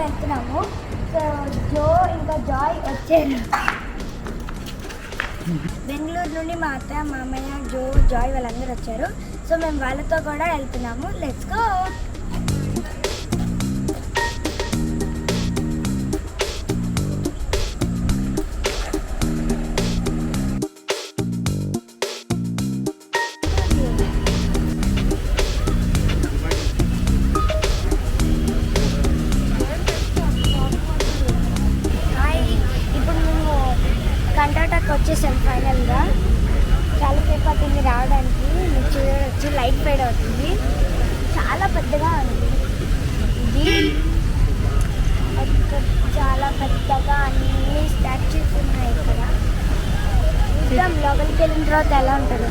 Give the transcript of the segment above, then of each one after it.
వెళ్తున్నాము. సో జో ఇంకా జాయ్ వచ్చారు. బెంగళూరు నుండి మా అత్తయ్య, మామయ్య, జో, జాయ్ వాళ్ళందరూ వచ్చారు. సో మేము వాళ్ళతో కూడా వెళ్తున్నాము. Let's go. వచ్చేసాం ఫైనల్గా. చాలా సేపు అవుతుంది రావడానికి. మీరు చూడవచ్చు లైట్ ఫైడ్ అవుతుంది. చాలా పెద్దగా ఉంది ఇది. చాలా పెద్దగా అన్ని స్టాచ్యూస్ ఉన్నాయి ఇక్కడ. చూద్దాం లోపలికి వెళ్ళిన తర్వాత ఎలా ఉంటుందో.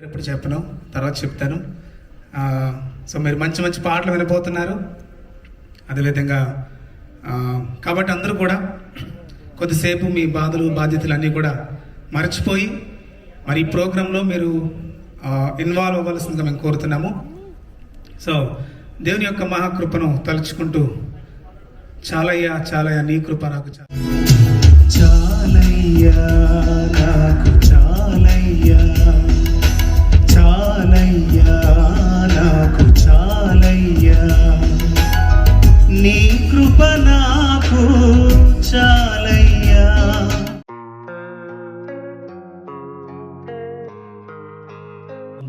ఇప్పుడు చెప్పను, తర్వాత చెప్తాను. సో మీరు మంచి మంచి పాటలు వినబోతున్నారు. అదేవిధంగా కాబట్టి అందరూ కూడా కొద్దిసేపు మీ బాధలు బాధ్యతలు అన్నీ కూడా మర్చిపోయి మరి ఈ ప్రోగ్రాంలో మీరు ఇన్వాల్వ్ అవ్వాల్సిందిగా మేము కోరుతున్నాము. సో దేవుని యొక్క మహాకృపను తలుచుకుంటూ చాలయ్యా చాలయ్యా నీ కృప నాకు చాలయ్యా నాకు చాలయ్యా చాలయ్యా నాకు చాలయ్యా నీ కృప నాకు చాలయ్యా.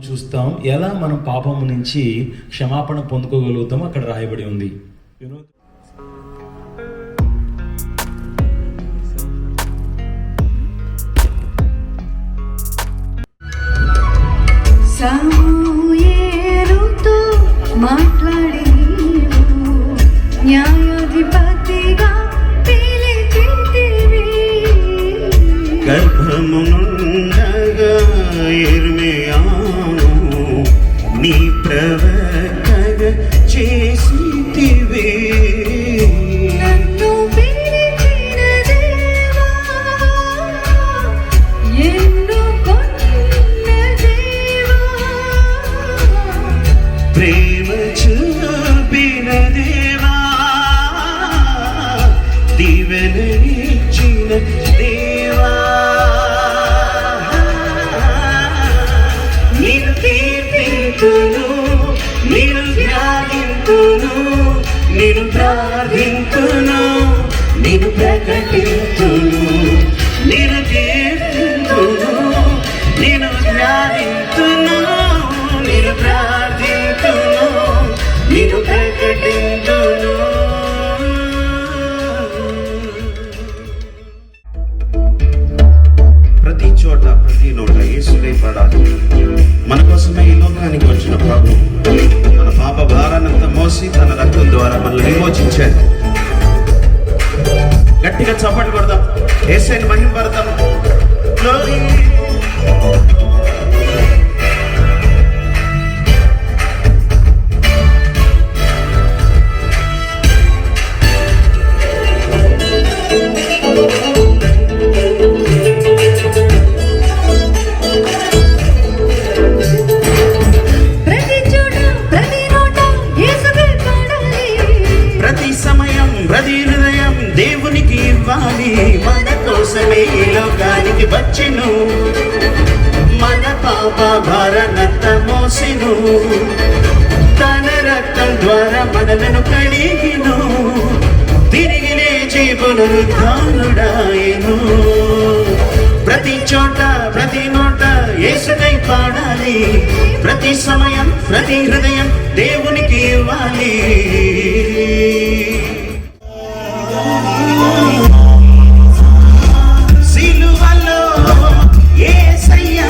చూస్తాం ఎలా మనం పాపము నుంచి క్షమాపణ పొందుకోగలుగుతాం. అక్కడ రాయబడి ఉంది. సమూయేలుతో మాట్లాడి న్యాయాధిపతిగా పిలిచితివి. గర్భమునుండగా యిర్మీయాను నీ ప్రవక్తగా చేసితివి. నన్ను పిలిచిన దేవా ఎన్నుకొన్న దేవా ప్రేమ చూపిన దేవా దీవెననిచ్చిన దేవా నిన్ను కీర్తింతును నిన్ను ధ్యానింతును నిన్ను ప్రార్థింతును నిన్ను ప్రకటింతును నిన్ను కీర్తింతును నిన్ను నేను ప్రకటించును. ప్రతి చోట ప్రతి నోట యేసునే పడాలి. మన కోసమే ఈ లోకానికి వచ్చిన ప్రభు మన పాప భారానంతా మోసి తన రక్తం ద్వారా మనల్ని విమోచించాడు. గట్టిగా చప్పట్లు కొడదాం, యేసుని మహిమపడదాం. Glory. ప్రతి చోట ప్రతి నోట యేసువే పాడాలి. ప్రతి సమయం ప్రతి హృదయం దేవునికి ఇవ్వాలి. మన కోసమే ఈ లోకానికి వచ్చెను, మన పాప భారనంత మోసెను, తన రక్తం ద్వారా మనలను కడిగిను, తిరిగి లేచి పునరుద్ధానుడాయెను. ప్రతి చోట ప్రతి నోట యేసుకై పాడాలి. ప్రతి సమయం ప్రతి హృదయం దేవునికి ఇవ్వాలి. సిలువలో యేసయ్య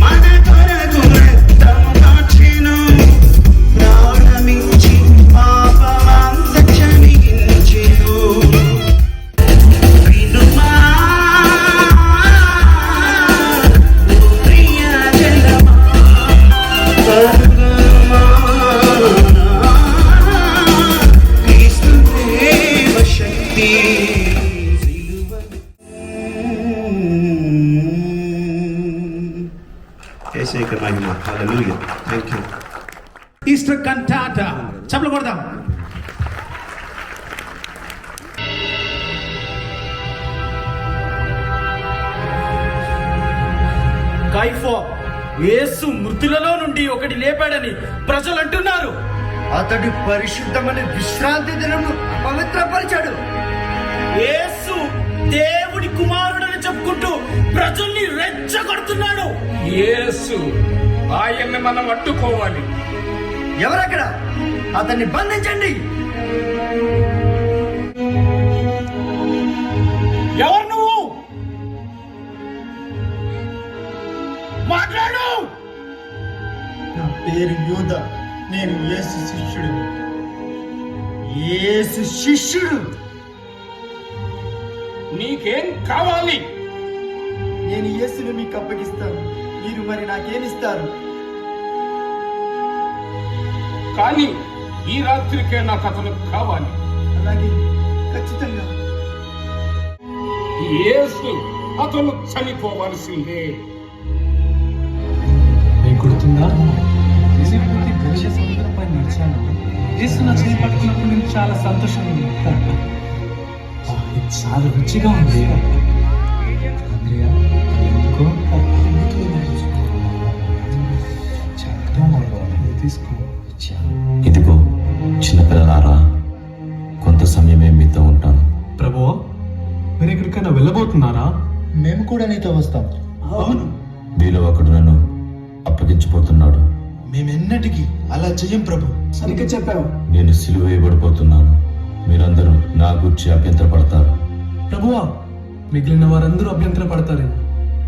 మన కొరకు రక్తం కార్చెను, ప్రాణమిచ్చి పాపమంత క్షమించెను. వినుమా ఓ ప్రియజనమా, కరుణమా, క్రీస్తు ప్రేమ శక్తి. యేసుకి మహిమ. హల్లెలూయా. థాంక్యూ. ఈస్టర్ కంటాటా చప్పట్లు కొడదాం. కైఫో యేసు మృతులలో నుండి ఒకటి లేపాడని ప్రజలు అంటున్నారు. అతడు పరిశుద్ధమైన విశ్రాంతి దినము పవిత్రపరిచాడు. యేసు దేవుడి కుమారుడని చెప్పుకుంటూ ప్రజల్ని రెచ్చగొడుతున్నాడు. యేసు ఆయన్ని మనం అడ్డుకోవాలి. ఎవరక్కడ? అతన్ని బంధించండి. ఎవరు నువ్వు? మాట్లాడు. నా పేరు యూద, నేను యేసు శిష్యుడు. యేసు శిష్యుడు. నీకేం కావాలి? నేను యేసును మీకు అప్పగిస్తాను. మీరు మరి నాకేమిస్తారు? కానీ ఈ రాత్రికే నాకు అతను కావాలి. అలాగే, ఖచ్చితంగా. యేసు అతను చనిపోవలసిందే. నేను గుర్తుందా నిజంగా గడిచే సముద్రంపై నడిచాను. యేసు నా చేయి పట్టుకున్నప్పుడు నేను చాలా సంతోషంగా ఉంది. ఇది చాలా రుచిగా ఉంది. అంద్రియా, ఎందుకో? తీసుకో. ఇదిగో చిన్నపిల్లలారా, కొంత సమయమే మీతో ఉంటాను. ప్రభువా, మీరు ఎక్కడికైనా వెళ్ళబోతున్నారా? మేము కూడా నీతో వస్తాం. అవును, మీలో ఒకడు నన్ను అప్పగించబోతున్నాడు. మేమెన్నటికీ అలా చెయ్యం ప్రభు. సరిగ్గా చెప్పావు. నేను సిలువ వేయబడిపోతున్నాను. మీరందరూ నా గురించి అభ్యంతరపడతారు. ప్రభువా, మిగిలిన వారందరూ అభ్యంతర పడతారేమో,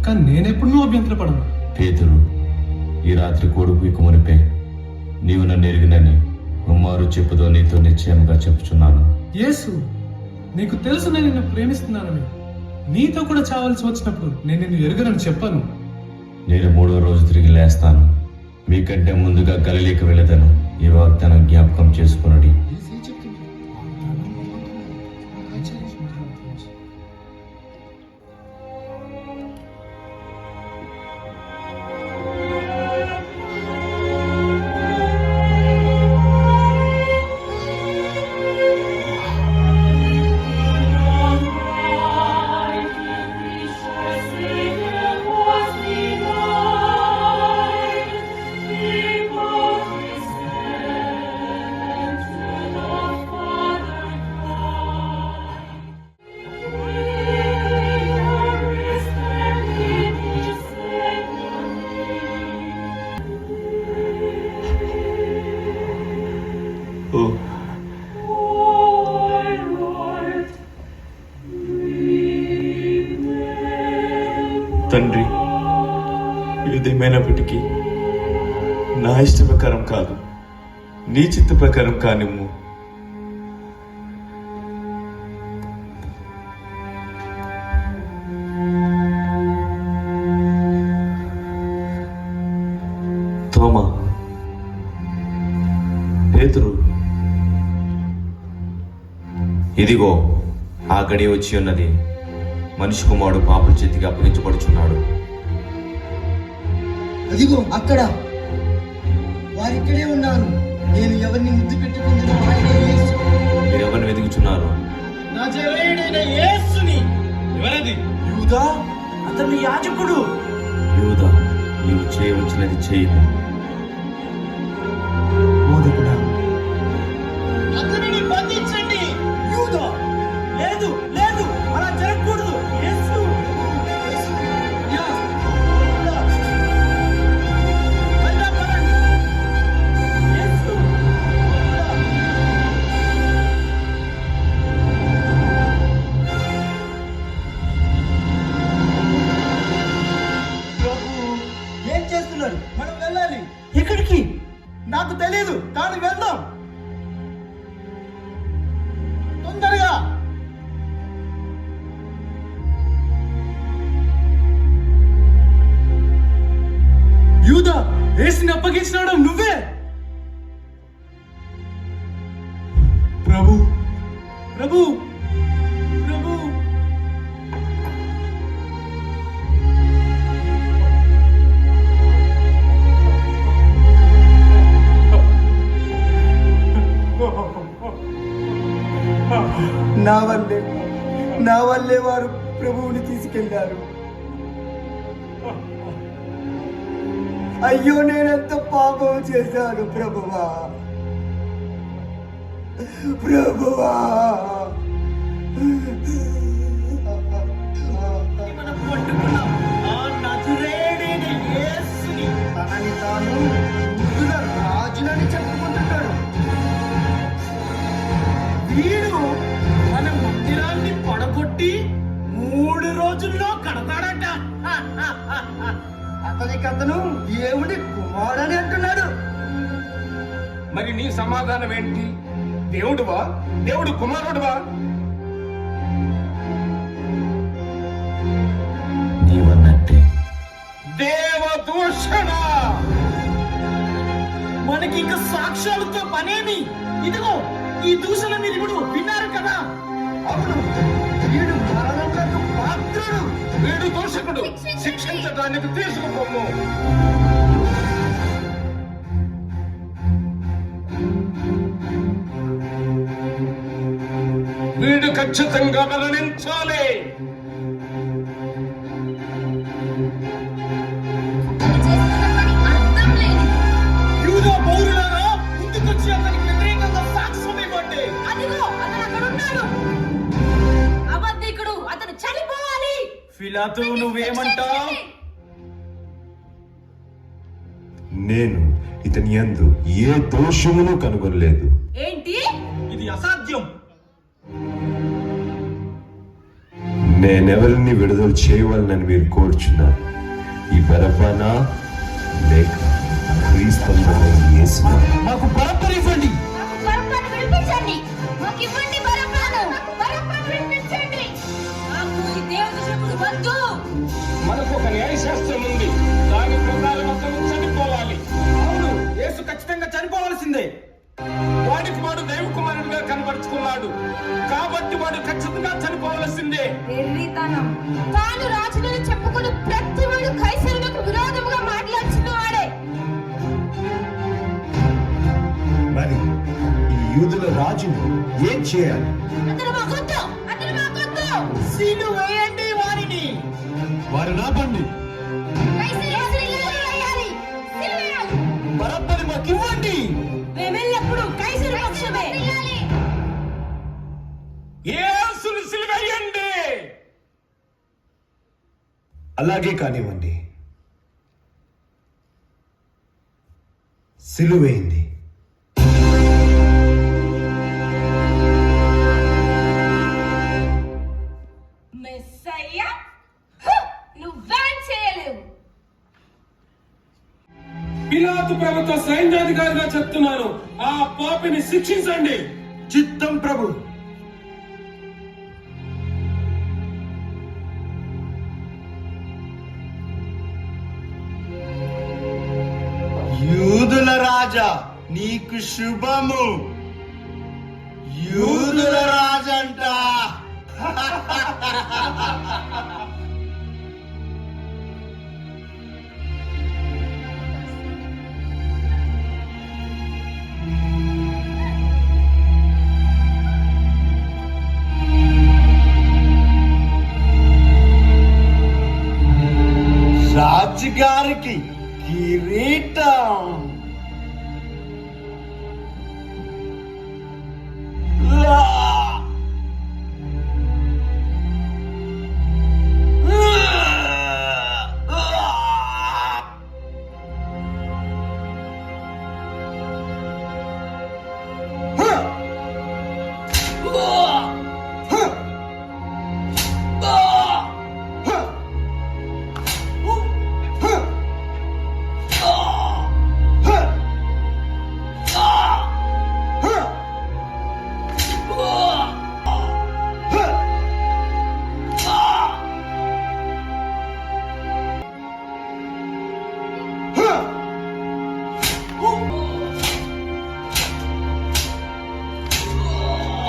కానీ నేనెప్పుడు అభ్యంతరపడను. పేతురు, ఈ రాత్రి కొడుకు మునిపే నీవు నన్ను ఎరిగినని ఉమ్మారు చెప్పుతో నీతో నిశ్చయంగా చెప్పుచున్నాను. యేసు, నీకు తెలుసు నేను నిన్ను ప్రేమిస్తున్నానని. నీతో కూడా చావాల్సి వచ్చినప్పుడు నేను నిన్ను ఎరుగనని చెప్పాను. నేను 3వ రోజు తిరిగి లేస్తాను. మీకంటే ముందుగా గలిలీకి వెళ్ళదను. ఈ వాగ్దానం జ్ఞాపకం చేసుకున్నది. తండ్రి, ఏదేమైనప్పటికీ నా ఇష్ట ప్రకారం కాదు, నీ చిత్త ప్రకారం కానిమ్ము. తోమా, పేతురు, ఇదిగో ఆ గడి వచ్చి ఉన్నది. మనిషి కుమారుడు పాపుల చేతికి అప్పగించబడుచున్నాడు. అదిగో అక్కడ వారిక్కడే ఉన్నారు. నేను ఎవరిని ముద్దు పెట్టుకుంటున్నా మీరెవరిని వెతుకుచున్నారు? నజరేయుడైన యేసుని. ఎవరది? యూదా, అతను యాజకుడు. యూదా, నీవు చేయవలసినది చేయము. బోధకుడా, అతనిని బంధించండి. యూదా, లేదు లేదు, అలా జరగకూడదు. యేసు. యా. పదండి, పదండి. యేసు. ఏం చేస్తున్నారు? మనం వెళ్ళాలి. ఎక్కడికి? నాకు తెలియదు, కానీ వెళ్దాం తొందరగా. యూదా, యేసుని అప్పగించినాడు నువ్వే. ప్రభు, ప్రభు, ప్రభు. నా వల్లే వారు ప్రభువుని తీసుకెళ్లారు. అయ్యో, నేనెంత పాపం చేశాను ప్రభువా, ప్రభువా. మనం పట్టుకున్నాం ఆ నజరేయుడైన యేసుని. తనని తాను యూదుల రాజునని చెప్పుకుంటున్నాడు. వీడు మన మందిరాన్ని పడగొట్టి 3 రోజుల్లో కడతాడట. అతను దేవుడి కుమారుడని అంటున్నాడు. మరి నీ సమాధానం ఏంటి? దేవుడువా? దేవుడు కుమారుడువా? నీవన్నట్టే. దేవదూషణ! మనకి ఇంకా సాక్ష్యాలతో పనేమి? ఇదిగో ఈ దూషణ మీరు ఇప్పుడు విన్నారు కదా. అవును, వీడు మరణములకు పాత్రుడు. వీడు దూషకుడు, శిక్షించడానికి తీసుకుపోము. వీడు ఖచ్చితంగా మరణించాలి. యూదా పౌరులారా, ముందుకొచ్చి అతనికి వ్యతిరేకంగా సాక్ష్యం ఇవ్వండి. అదిగో అతను అక్కడ ఉన్నాడు. అబద్ధికుడు, అతను చనిపోవాలి. ఫిలాతు, నువ్వేమంటావు? నేను ఇతని యందు ఏ దోషమును కనుగొనలేదు. ఏంటి? ఇది అసాధ్యం. నేనెవరిని విడుదల చేయవాలని మీరు కోరుచున్నారు? ఈ బరబ్బనా లేక క్రీస్తువైన యేసునా? మాకు బరబ్బను ఇవ్వండి. నాకు బరబ్బను విడిపించండి. మాకు ఇవ్వండి బరబ్బను. బరబ్బను విడిపించండి. నాకు ఈ దేవదూషకుడు వద్దు. మనకు ఒక న్యాయశాస్త్రం ఉంది. దాని ప్రకారం అతను చనిపోవాలి. అవును, యేసు ఖచ్చితంగా చనిపోవలసిందే. వాడికి వాడు దైవ కుమారుడిగా కనబరుచుకున్నాడు కాబట్టి వాడు ఖచ్చితంగా చనిపోవలసిందే. వెర్రితనం. తాను రాజులను చెప్పుకుని ప్రతివాడు కైసరులకు విరోధముగా మాట్లాడుతున్న వాడే. మరి ఈ యూదుల రాజును ఏం చేయాలి? అతను మాకొద్దు. అతను మాకొద్దు. సిలువ వేయండి వారిని. వారు నాపండి. బరబ్బని మాకు ఇవ్వండి. మేమెల్లప్పుడు కైసరు పక్షమే. యేసును సిలువేయండి. అలాగే కానివ్వండి. సిలువేయండి. ఖచ్చితంగా చెప్తున్నాను, ఆ పాపిని శిక్షించండి. చిత్తం ప్రభు. యూదుల రాజా నీకు శుభము. యూదుల రాజంట. రాజుగారికి కిరీటం.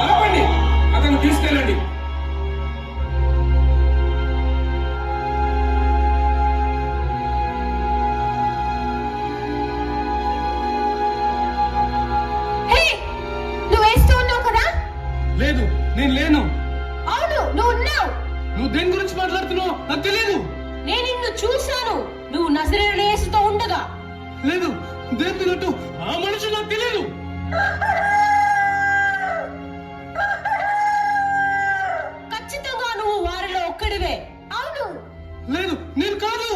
ఆపండి, అతను తీసుకెళ్ళండి. హే, నువ్వు వేస్తూ ఉన్నావు కదా? లేదు, నేను లేను. అవును, నువ్వు ఉన్నావు. నువ్వు దేని గురించి మాట్లాడుతున్నావు నాకు తెలియదు. నేను నిన్ను చూశాను, నువ్వు నజరేయుడైన యేసుతో ఉండగా. లేదు, దేవుడు ఆ మనిషి నాకు తెలియదు. ఖచ్చితంగా నువ్వు వారిలో ఒక్కడివే. అవును. లేదు, నేను కాదు.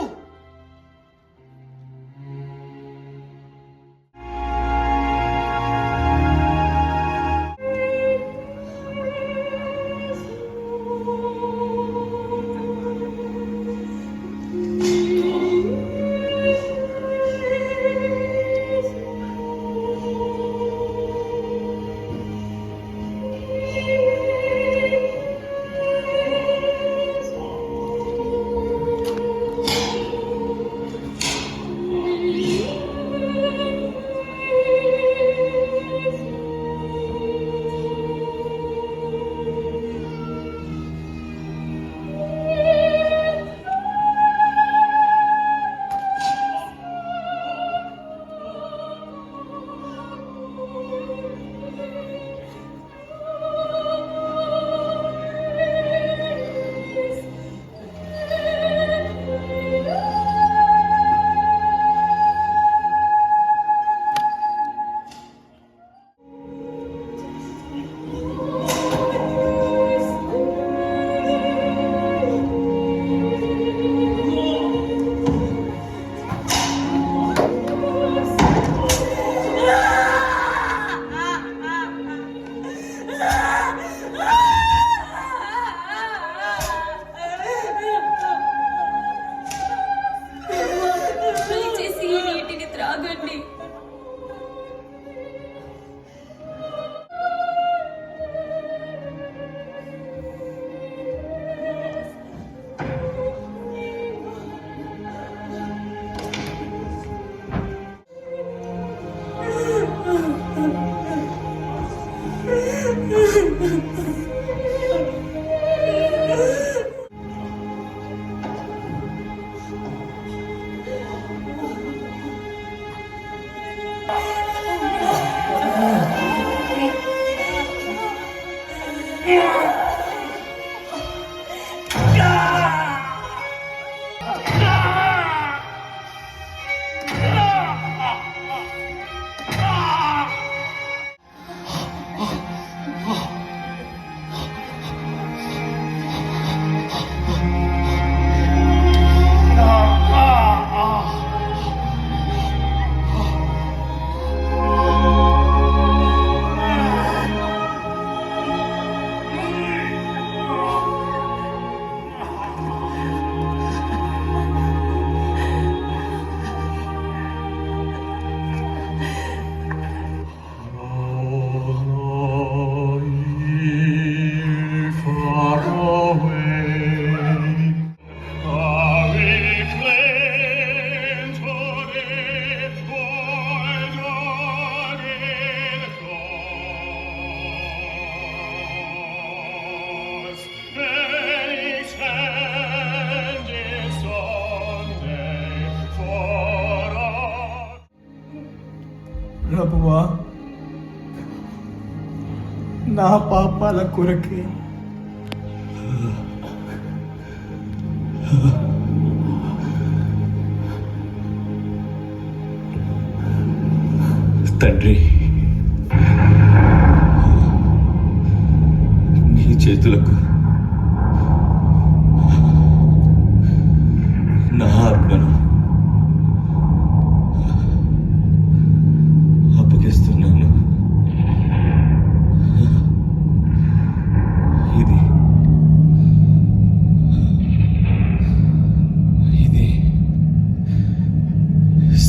దయచేసి ఈ నీటిని త్రాగండి. ప్రభువా, నా పాపాల కొరకే తండ్రి, నీ చేతులకు నా ఆత్మను అప్పగిస్తున్నాను. ఇది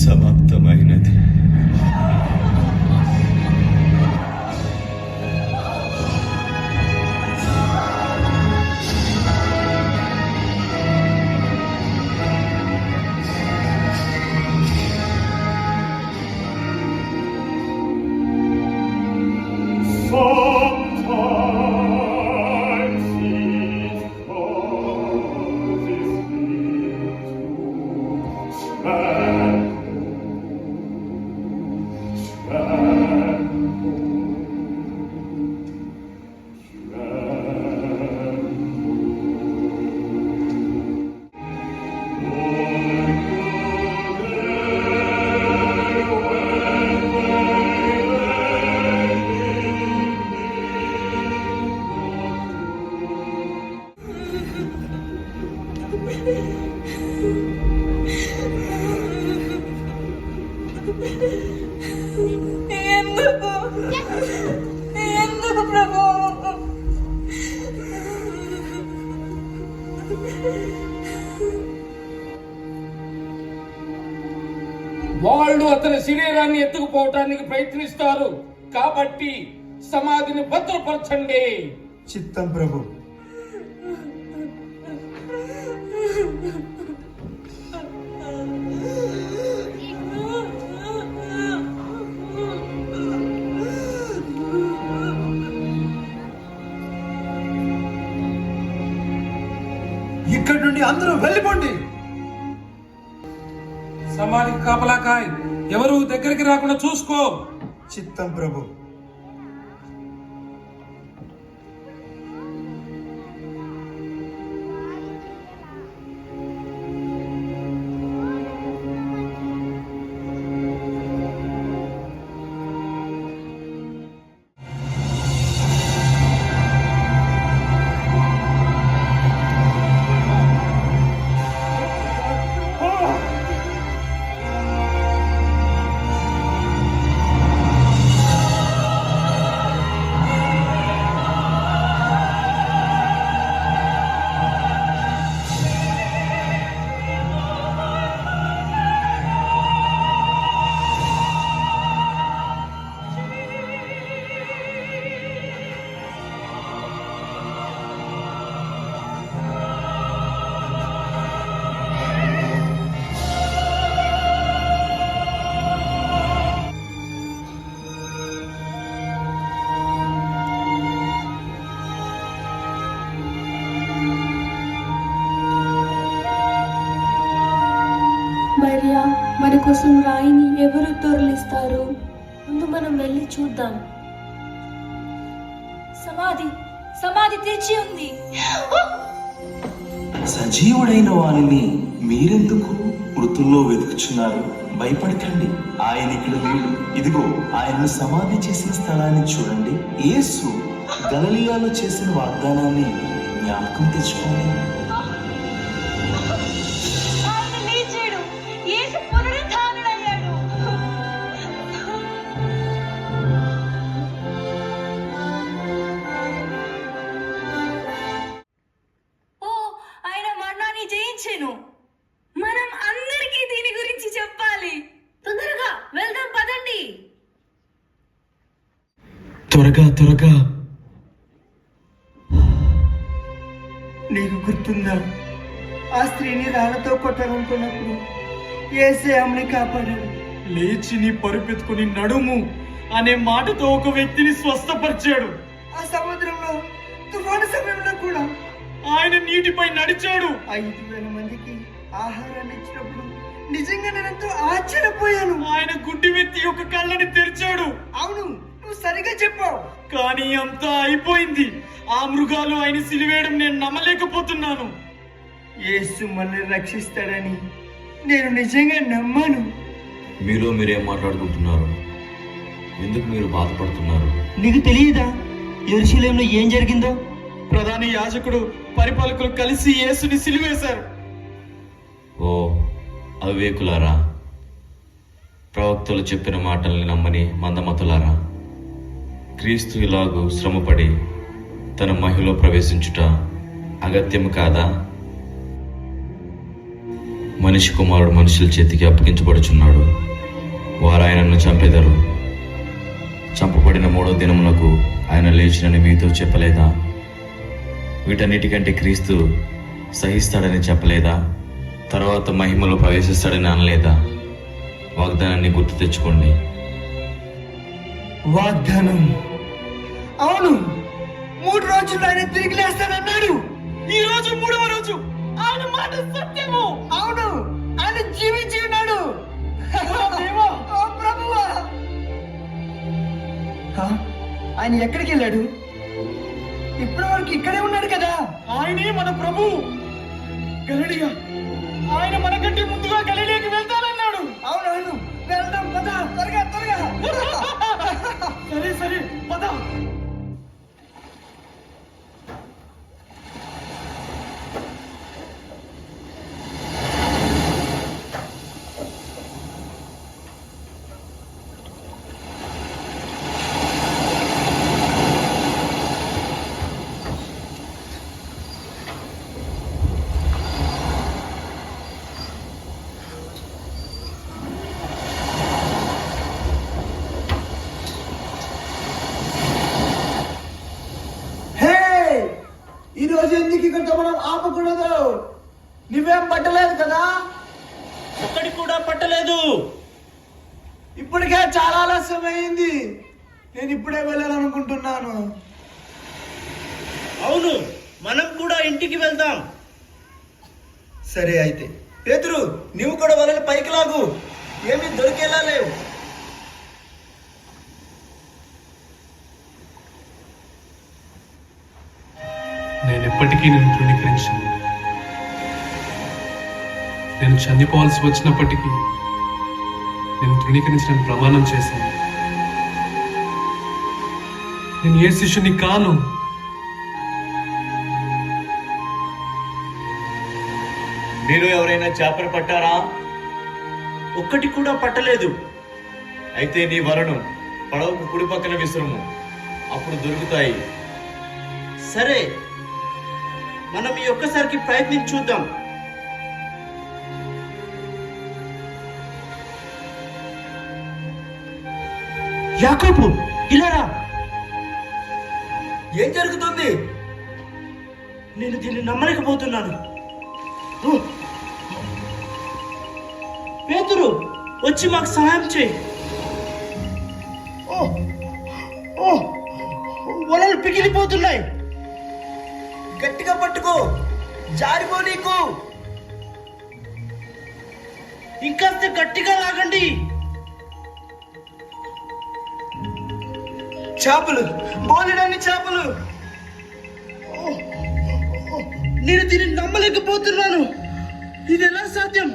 సమాప్తమైనది. ఎందుకు ప్రభు? వాళ్ళు అతని శరీరాన్ని ఎత్తుకుపోవటానికి ప్రయత్నిస్తారు, కాబట్టి సమాధిని భద్రపరచండి. చిత్తం ప్రభు. ఇక్కడి నుండి అందరూ వెళ్ళిపోండి. సమాధికి కాపలాకాయ్, ఎవరు దగ్గరికి రాకుండా చూసుకో. చిత్తం ప్రభు. మరియా, మన కోసం రాయిని ఎవరు తొరలిస్తారు? ముందు మనం వెళ్ళి చూద్దాం. సమాధి తెరిచి ఉంది. సజీవుడైన వారిని మీరెందుకు మృతుల్లో వెతుకుచున్నారు? భయపడకండి, ఆయన ఇక్కడ లేడు. ఇదిగో, ఆయనను సమాధి చేసిన స్థలాన్ని చూడండి. యేసు గలిలయలో చేసిన వాగ్దానాన్ని జ్ఞాపకం తెచ్చుకోండి. ఆయన లేచాడు. యేసు పునరుద్ధానుడయ్యాడు. ఓ, ఆయన మరణాన్ని జయించెను. మనం అందరికీ దీని గురించి చెప్పాలి. తొందరగా వెళ్దాం, పదండి. త్వరగా నీకు గుర్తుందా, ఆ స్త్రీని రాళ్లతో కొట్టాలనుకున్నప్పుడు యేసే ఆమెని కాపాడాడు. లేచి నీ పరుపెత్తుకుని నడుము అనే మాటతో ఒక వ్యక్తిని స్వస్థపరిచాడు. ఆ సముద్రంలో తుఫాను సమయంలో కూడా ఆయన నీటిపై నడిచాడు. 5,000 మందికి ఆహారాన్ని ఇచ్చినప్పుడు నిజంగా నేనంతా ఆశ్చర్యపోయాను. ఆయన గుడ్డి వ్యక్తి యొక్క కళ్ళని తెరిచాడు. అవును, నువ్వు సరిగా చెప్పావు. కానీ అంతా అయిపోయింది. ఆ మృగాలు ఆయన సిలివేయడం నేను నమ్మలేకపోతున్నాను. యేసు మనల్ని రక్షిస్తాడని నేను నిజంగా నమ్మాను. మీరేం మాట్లాడుకుంటున్నారు? ఎందుకు మీరు బాధపడుతున్నారు? నీకు తెలియదా యెరూషలేములో ఏం జరిగిందో? ప్రధాని యాజకుడు పరిపాలకులు కలిసి యేసుని సిలివేశారు. ఓ అవివేకులారా, ప్రవక్తలు చెప్పిన మాటల్ని నమ్మని మందమతులారా, క్రీస్తు ఇలాగూ శ్రమపడి తన మహిమలో ప్రవేశించుట అగత్యము కాదా? మనిషి కుమారుడు మనుషుల చేతికి అప్పగించబడుచున్నాడు. వారు ఆయనను చంపెదరు. చంపబడిన 3వ దినమునకు ఆయన లేచినని మీతో చెప్పలేదా? వీటన్నిటికంటే క్రీస్తు సహిస్తాడని చెప్పలేదా? తర్వాత మహిమలో ప్రవేశిస్తాడని అనలేదా? వాగ్దానాన్ని గుర్తు తెచ్చుకోండి. వాగ్దానం? అవును, 3 రోజుల్లో ఆయన తిరిగి లేస్తాడన్నాడు. ఈ రోజు 3వ రోజు. ఆయన మాట సత్యము. అవును, ఆయన జీవించి ఉన్నాడు. దేవా, ఓ ప్రభువా! ఆయన ఎక్కడికి వెళ్ళాడు? ఇప్పటి వరకు ఇక్కడే ఉన్నాడు కదా. ఆయనే మన ప్రభు. గలిలయ, ఆయన మనకంటే ముందుగా గలిలయకి వెళ్తానన్నాడు. అవునవును, వెళ్దాం పద, త్వరగా త్వరగా. సరే సరే పద. ఈ రోజు ఎందుకు ఇక్కడ మనం ఆపకూడదు? నువ్వేం పట్టలేదు కదా? ఒక్కడి కూడా పట్టలేదు. ఇప్పటికే చాలా ఆలస్యం అయింది. నేను ఇప్పుడే వెళ్ళాలనుకుంటున్నాను. అవును, మనం కూడా ఇంటికి వెళ్దాం. సరే అయితే పేతురు, నువ్వు కూడా వలని పైకి లాగు. ఏమీ దొరికేలా లేవు. నేను ఎప్పటికీ నేను తృణీకరించను. నేను చనిపోవాల్సి వచ్చినప్పటికీ నేను తృణీకరించిన ప్రమాణం చేశాను. నేను ఏ శిష్యుని కాను. మీరు ఎవరైనా చేపలు పట్టారా? ఒక్కటి కూడా పట్టలేదు. అయితే నీ వలను పడవకు కుడి పక్కన విసురుము, అప్పుడు దొరుకుతాయి. సరే, మనం ఈ ఒక్కసారికి ప్రయత్నించి చూద్దాం. యాకోబు, ఇలా రా. ఏం జరుగుతుంది? నేను దీన్ని నమ్మలేకపోతున్నాను. పేతురు, వచ్చి మాకు సహాయం చేయి. వలలు పిగిలిపోతున్నాయి. గట్టిగా పట్టుకో, జారిపో నీకు. ఇంకాస్త గట్టిగా లాగండి. చేపలు, బోలెడన్ని చేపలు. నేను దీన్ని నమ్మలేకపోతున్నాను. ఇది ఎలా సాధ్యం?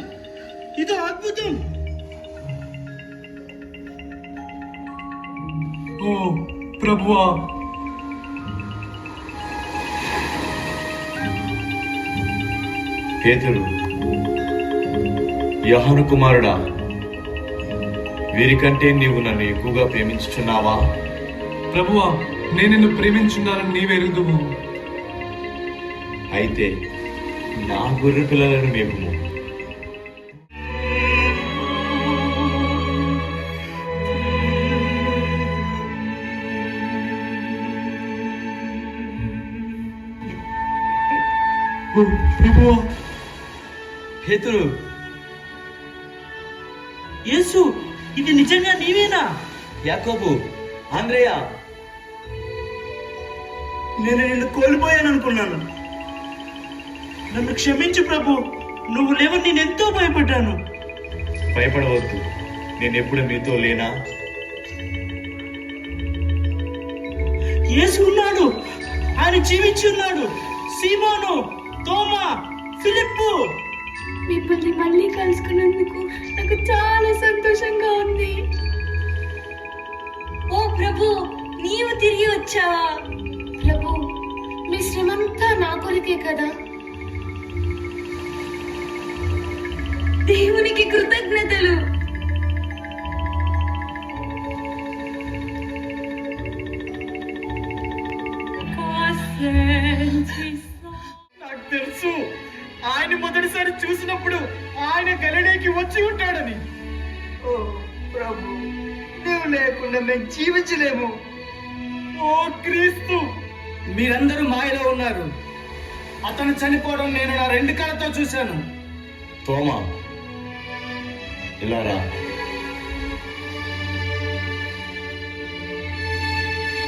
ఇది అద్భుతం. ఓ ప్రభువా, పేతురు, యోహాను కుమారుడా, వీరికంటే నీవు నన్ను ఎక్కువగా ప్రేమించుచున్నావా? ప్రభువా, నేను నిన్ను ప్రేమించున్నానని నీవే ఎరుగుదువు. అయితే నా గొర్రె పిల్లలను మేపుము. ప్రభువా, పేతురు, యేసు, ఇది నిజంగా నీవేనా? యాకోబు, ఆంద్రేయ, నేను నిన్ను కోల్పోయాను అనుకున్నాను. నన్ను క్షమించు ప్రభు. నువ్వు లేవని నేను ఎంతో భయపడ్డాను. భయపడవద్దు, నేను ఎప్పుడు మీతో లేనా? యేసు ఉన్నాడు, ఆయన జీవించి ఉన్నాడు. సీమోను, తోమా, ఫిలిప్పు, మిమ్మల్ని మళ్ళీ కలుసుకున్నందుకు నాకు చాలా సంతోషంగా ఉంది. ఓ ప్రభు, నీవు తిరిగి వచ్చావా? ప్రభు, మీ శ్రమంతా నా కొరికే కదా. దేవునికి కృతజ్ఞతలు. నాకు తెలుసు ఆయన మొదటిసారి చూసినప్పుడు ఆయన గలిలేకి వచ్చి ఉంటాడని. ఓ ప్రభు, నీవు లేకుండా మేము జీవించలేము. ఓ క్రీస్తు, మీరందరూ మాయలో ఉన్నారు. అతను చనిపోవడం నేను నా 2 కళ్ళతో చూశాను. తోమా, ఇలా రా.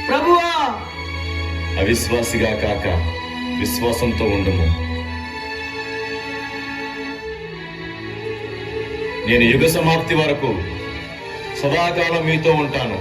ప్రభువా, అవిశ్వాసిగా కాక విశ్వాసంతో ఉండుము. నేను యుగ సమాప్తి వరకు సదాకాలం మీతో ఉంటాను.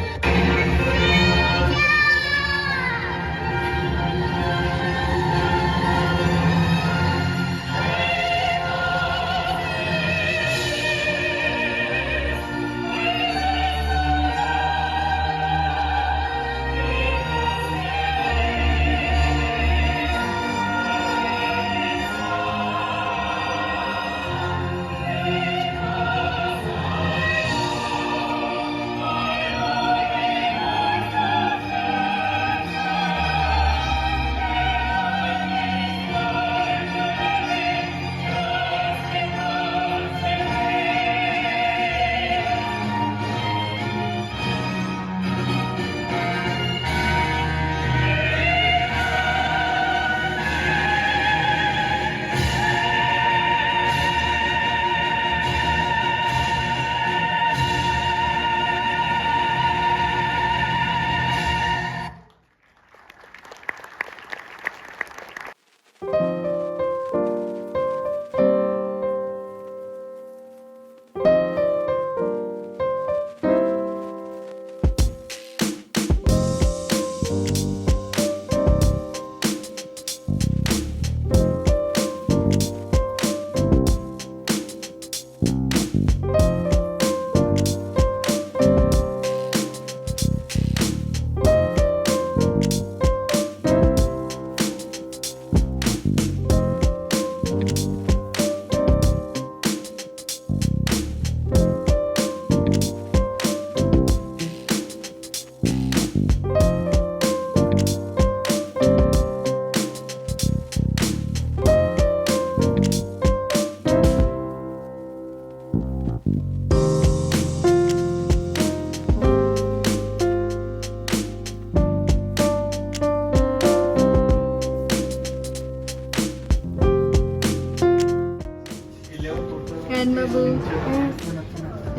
బాబు,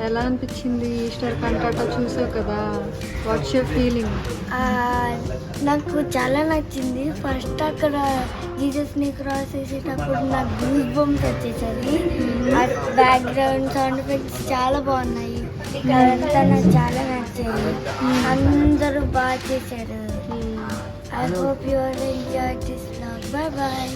ఎలా అనిపించింది? ఈస్టర్ కంటాటా చూసావు కదా, వాట్స్ యువర్ ఫీలింగ్? నాకు చాలా నచ్చింది. ఫస్ట్ అక్కడ జీసస్ని క్రాస్ చేసేటప్పుడు నాకు గూస్ బంప్స్ వచ్చేసరి. బ్యాక్గ్రౌండ్ సౌండ్ ఎఫెక్ట్స్ చాలా బాగున్నాయి. అదంతా నాకు చాలా నచ్చింది. అందరూ బాగా చేశారు. I hope you all enjoy this vlog. Bye bye.